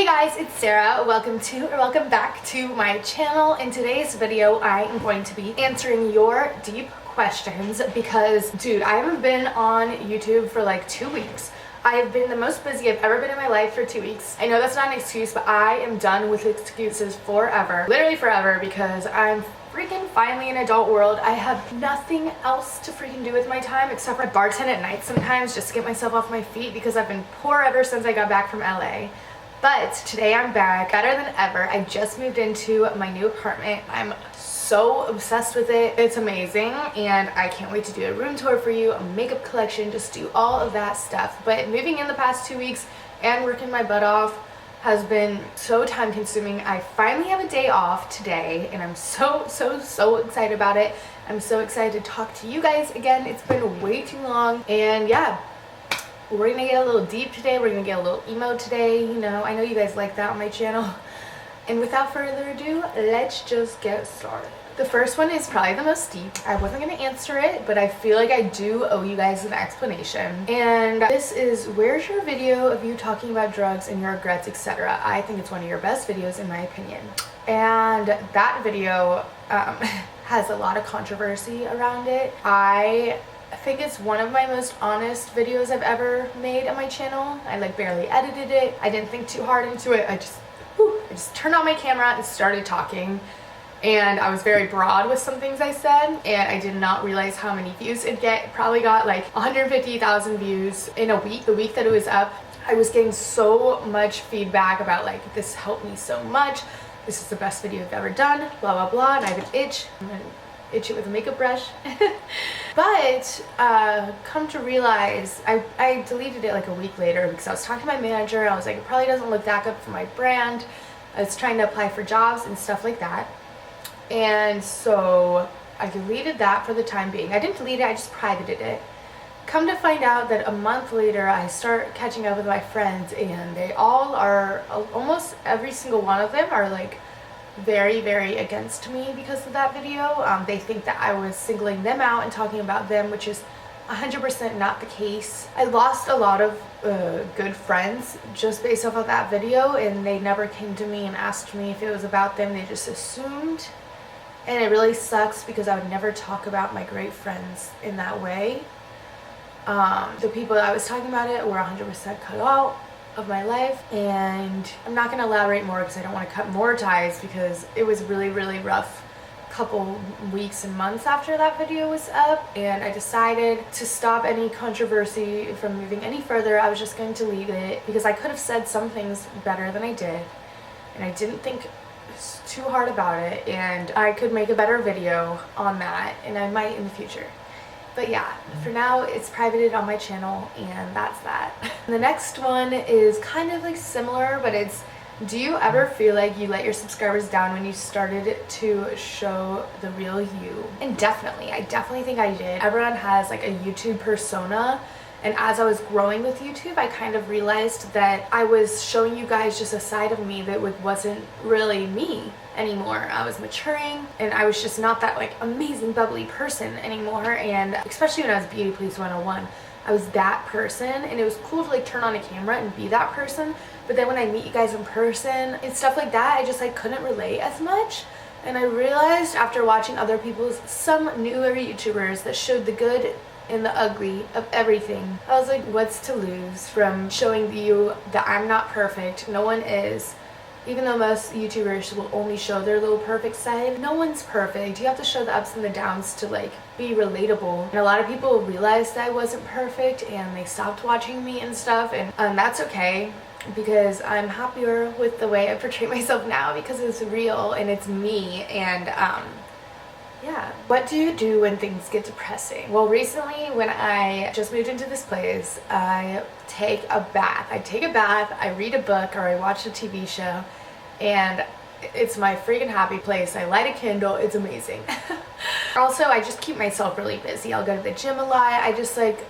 Hey guys, it's Sarah. Welcome back to my channel. In today's video, I am going to be answering your deep questions because, dude, I haven't been on YouTube for like 2 weeks. I have been the most busy I've ever been in my life for 2 weeks. I know that's not an excuse, but I am done with excuses forever. Literally forever, because I'm freaking finally in an adult world. I have nothing else to freaking do with my time except for bartend at night sometimes just to get myself off my feet because I've been poor ever since I got back from LA. But today I'm back, better than ever. I just moved into my new apartment. I'm so obsessed with it. It's amazing, and I can't wait to do a room tour for you, a makeup collection, just do all of that stuff. But moving in the past 2 weeks and working my butt off has been so time consuming. I finally have a day off today, and I'm so excited about it. I'm so excited to talk to you guys again. It's been way too long, and yeah. We're gonna get a little deep today. We're gonna get a little emo today. You know, I know you guys like that on my channel. And without further ado, let's just get started. The first one is probably the most deep. I wasn't gonna answer it, but I feel like I do owe you guys an explanation. And this is, where's your video of you talking about drugs and your regrets, etc.? I think it's one of your best videos in my opinion. And that video has a lot of controversy around it. I think it's one of my most honest videos I've ever made on my channel. I like barely edited it. I didn't think too hard into it. I just turned on my camera and started talking. And I was very broad with some things I said, and I did not realize how many views it'd get. It probably got like 150,000 views in a week. The week that it was up, I was getting so much feedback about like, this helped me so much. This is the best video I've ever done, blah, blah, blah. And I have an itch. I'm gonna itch it with a makeup brush. But come to realize, I deleted it like a week later because I was talking to my manager. I was like, it probably doesn't look that good for my brand. I was trying to apply for jobs and stuff like that. And so I deleted that for the time being. I didn't delete it, I just privated it. Come to find out that a month later, I start catching up with my friends, and they all are, almost every single one of them are like very against me because of that video. They think that I was singling them out and talking about them, which is 100% not the case. I lost a lot of good friends just based off of that video, and they never came to me and asked me if it was about them. They just assumed, and it really sucks because I would never talk about my great friends in that way. The people that I was talking about it were 100% cut out of my life, and I'm not going to elaborate more because I don't want to cut more ties, because it was really rough couple weeks and months after that video was up, and I decided to stop any controversy from moving any further. I was just going to leave it because I could have said some things better than I did, and I didn't think too hard about it, and I could make a better video on that, and I might in the future. But yeah, for now it's privated on my channel, and that's that. And the next one is kind of like similar, but it's, do you ever feel like you let your subscribers down when you started to show the real you? And definitely, I definitely think I did. Everyone has like a YouTube persona, and as I was growing with YouTube, I kind of realized that I was showing you guys just a side of me that wasn't really me anymore. I was maturing, and I was just not that like amazing bubbly person anymore. And especially when I was Beauty Please 101, I was that person, and it was cool to like turn on a camera and be that person. But then when I meet you guys in person and stuff like that, I just like couldn't relate as much. And I realized after watching other people's, some newer YouTubers that showed the good and the ugly of everything, I was like, what's to lose from showing you that I'm not perfect? No one is. Even though most YouTubers will only show their little perfect side, no one's perfect. You have to show the ups and the downs to like be relatable. And a lot of people realized that I wasn't perfect, and they stopped watching me and stuff, and that's okay, because I'm happier with the way I portray myself now because it's real and it's me. And yeah. What do you do when things get depressing? Well, recently when I just moved into this place, I take a bath. I read a book, or I watch a TV show, and it's my freaking happy place. I light a candle. It's amazing. Also, I just keep myself really busy. I'll go to the gym a lot. I just like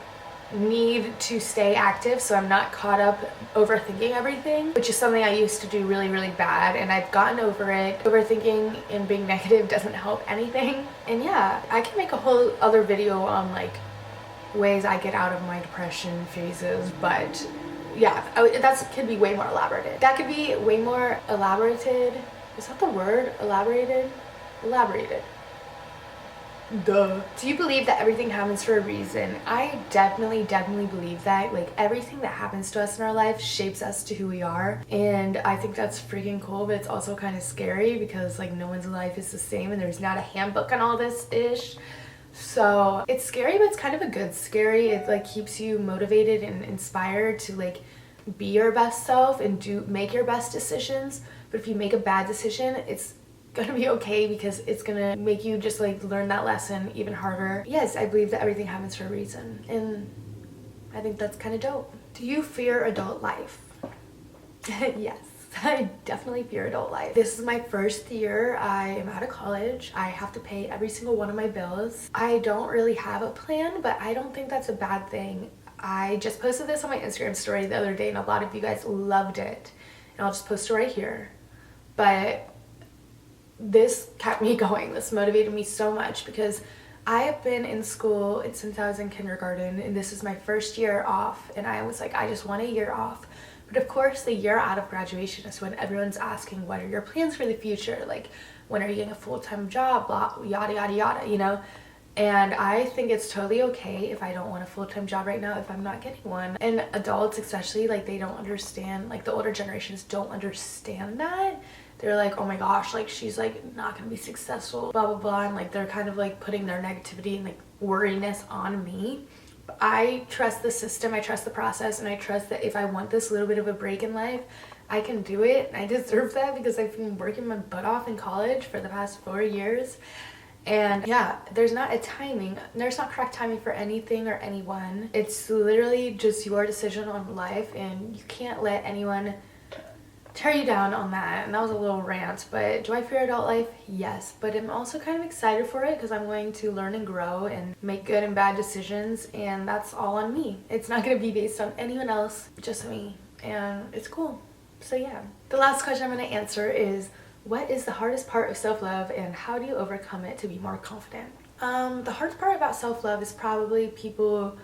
need to stay active so I'm not caught up overthinking everything, which is something I used to do really bad, and I've gotten over it. Overthinking and being negative doesn't help anything. And yeah, I can make a whole other video on like ways I get out of my depression phases, but yeah, that could be way more elaborated. That could be way more elaborated. Is that the word? Elaborated? Elaborated. Duh. Do you believe that everything happens for a reason? I definitely believe that. Like, everything that happens to us in our life shapes us to who we are. And I think that's freaking cool, but it's also kind of scary because like no one's life is the same and there's not a handbook on all this ish. So it's scary, but it's kind of a good scary. It like keeps you motivated and inspired to like be your best self and make your best decisions. But if you make a bad decision, it's gonna be okay because it's gonna make you just like learn that lesson even harder. Yes, I believe that everything happens for a reason, and I think that's kind of dope. Do you fear adult life? Yes, I definitely fear adult life. This is my first year. I am out of college. I have to pay every single one of my bills. I don't really have a plan, but I don't think that's a bad thing. I just posted this on my Instagram story the other day and a lot of you guys loved it, and I'll just post it right here. But this kept me going. This motivated me so much because I have been in school since I was in kindergarten, and this is my first year off, and I was like, I just want a year off. But of course, the year out of graduation is when everyone's asking, what are your plans for the future? Like, when are you getting a full-time job? Blah, yada, yada, yada, you know? And I think it's totally okay if I don't want a full-time job right now, if I'm not getting one. And adults especially, like, they don't understand, like the older generations don't understand that. They're like, oh my gosh, like she's like not gonna be successful, blah blah blah, and like they're kind of like putting their negativity and like worriness on me. But I trust the system, I trust the process, and I trust that if I want this little bit of a break in life, I can do it, and I deserve that because I've been working my butt off in college for the past 4 years. And yeah, there's not correct timing for anything or anyone. It's literally just your decision on life, and you can't let anyone tear you down on that. And that was a little rant, but do I fear adult life? Yes, but I'm also kind of excited for it because I'm going to learn and grow and make good and bad decisions, and that's all on me. It's not going to be based on anyone else, just me, and it's cool. So yeah, the last question I'm going to answer is, what is the hardest part of self-love and how do you overcome it to be more confident? The hardest part about self-love is probably people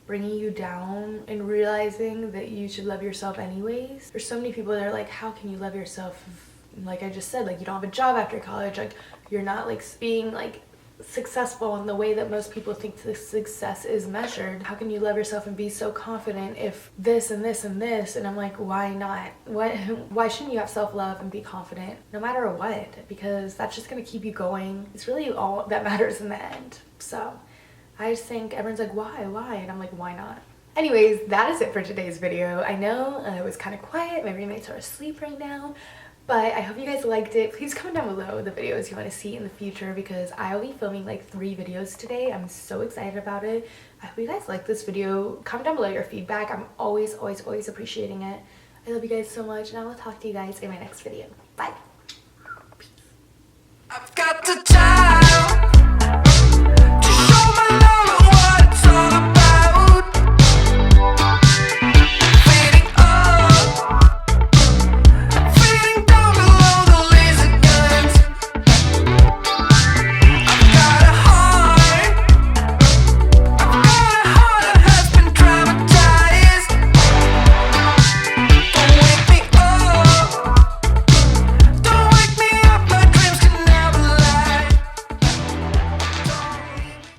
bringing you down and realizing that you should love yourself anyways. There's so many people that are like, how can you love yourself if, like I just said, like you don't have a job after college, like you're not like being like successful in the way that most people think the success is measured. How can you love yourself and be so confident if this and this and this? And I'm like, why not? Why shouldn't you have self-love and be confident no matter what? Because that's just gonna keep you going. It's really all that matters in the end. So I just think everyone's like, why? And I'm like, why not? Anyways, that is it for today's video. I know it was kind of quiet. My roommates are asleep right now, but I hope you guys liked it. Please comment down below the videos you want to see in the future because I'll be filming like 3 videos today. I'm so excited about it. I hope you guys like this video. Comment down below your feedback. I'm always appreciating it. I love you guys so much, and I will talk to you guys in my next video. Bye.